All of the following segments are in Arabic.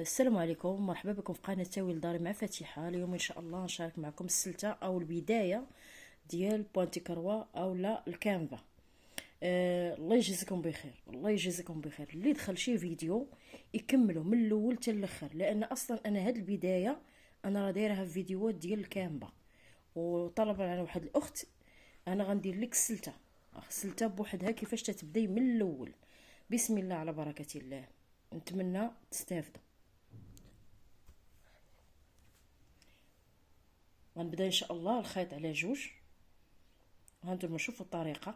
السلام عليكم، مرحبا بكم في قناة تاويل داري مع فاتحة. اليوم ان شاء الله نشارك معكم السلتة او البداية ديال بوانتي كروا او لا الكانفا. الله يجزيكم بخير، الله يجزيكم بخير اللي دخل شي فيديو يكملوا من الاول حتى الاخر، لان اصلا انا هاد البداية انا راه دايرها في فيديوهات ديال الكانفا، وطلبا على واحد الاخت انا غندير لك السلتة بوحدها كيفاش تتبداي من الاول. بسم الله على بركة الله، نتمنى تستافدوا. غنبدا ان شاء الله الخيط على جوج. هانتوما شوفوا الطريقه،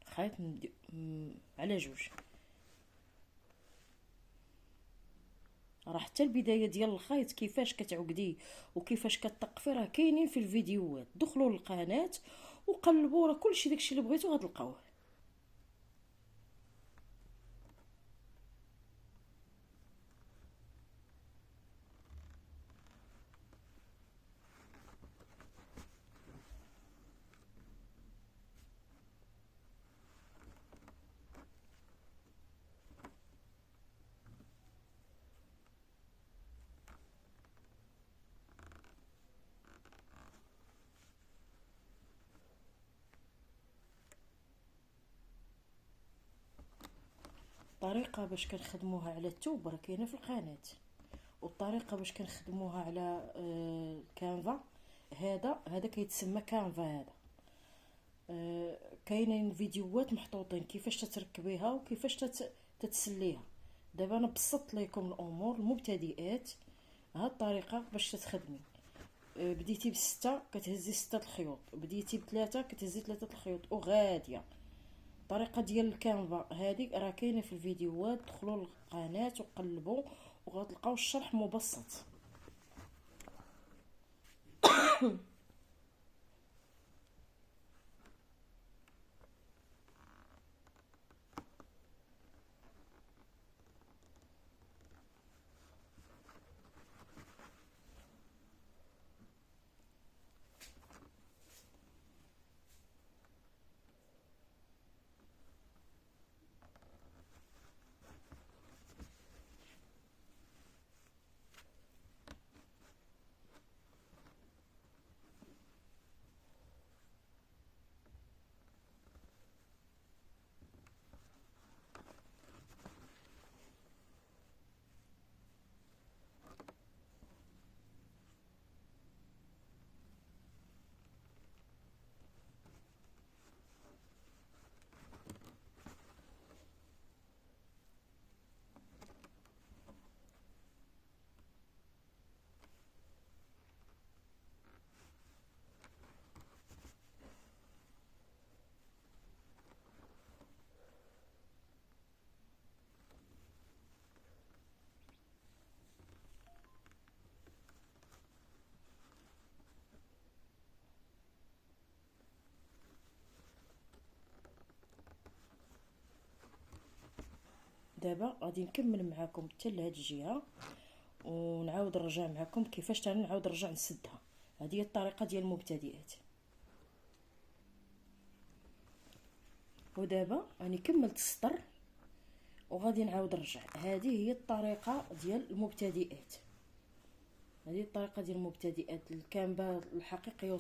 خيط على جوج. راه حتى البدايه ديال الخيط كيفاش كتعقديه وكيفاش كتقفي راه كاينين في الفيديوهات. دخلوا للقناه وقلبوا، راه كلشي داكشي اللي بغيتو غتلقاوه. الطريقه باش كنخدموها على التوب راه كاينه في القناه، والطريقه باش كنخدموها على الكانفا هذا كيتسمى كانفا. هذا كاينين فيديوهات محطوطين كيفاش تتركبيها وكيفاش تتسليها. دابا انا بسطت لكم الامور المبتدئات. هاد الطريقه باش تتخدمي، بديتي بستة كتهزي ستة الخيوط، بديتي بثلاثة كتهزي ثلاثة الخيوط وغاديه. الطريقه ديال الكانفا هذه راه كاينه في الفيديوهات، دخلوا للقناه وقلبوا وغتلقاو الشرح مبسط. دابا غادي نكمل معكم حتى لهاد الجهه ونعاود نرجع معكم كيفاش تاني نعاود نرجع نسدها. هذه هي الطريقه ديال المبتدئات. ودابا راني كملت السطر وغادي نعاود نرجع. هذه هي الطريقه ديال المبتدئات. هذه الطريقه ديال المبتدئات. الكامبا الحقيقيه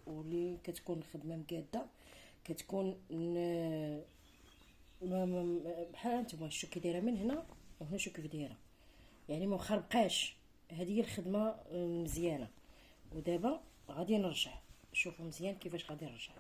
واللي كتكون خدمه مقاده كتكون بحال هانتوما شوفوا كي دايره من هنا وهنا، شوفوا كيف دايره، يعني ما مخربقاش. هذه هي الخدمه مزيانه. ودابا غادي نرجع، شوفوا مزيان كيفاش غادي نرجع.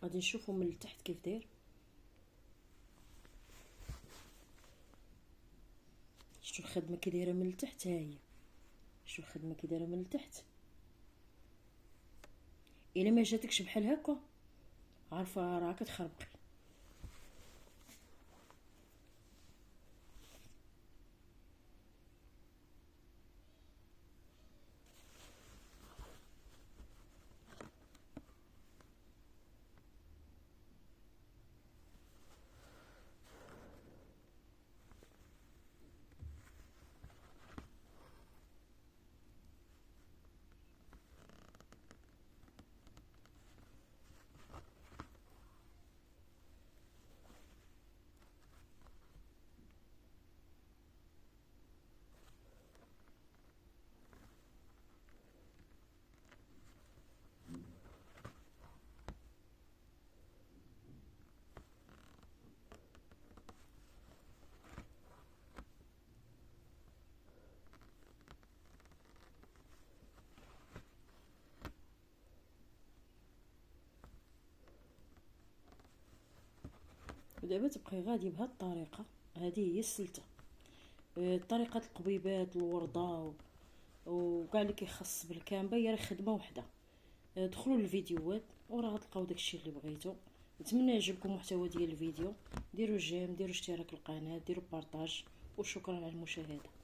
غادي نشوفوا من التحت كيف داير. شفتوا الخدمه كي دايره من التحت؟ ها هي شوف الخدمه كي دايره من التحت. الا ما جاتكش بحال هكا عارفه راه كتخربقي. ودابا تبقاي غادي بهاد الطريقه. هذه هي السلته. طريقه القبيبات الورده وكاع اللي كيخص بالكامبه هي راه خدمه وحده. دخلوا للفيديوهات وراه غتلقاو داكشي اللي بغيتو. نتمنى يعجبكم المحتوى ديال الفيديو. ديروا جيم، ديروا اشتراك القناه، ديروا بارطاج، وشكرا على المشاهده.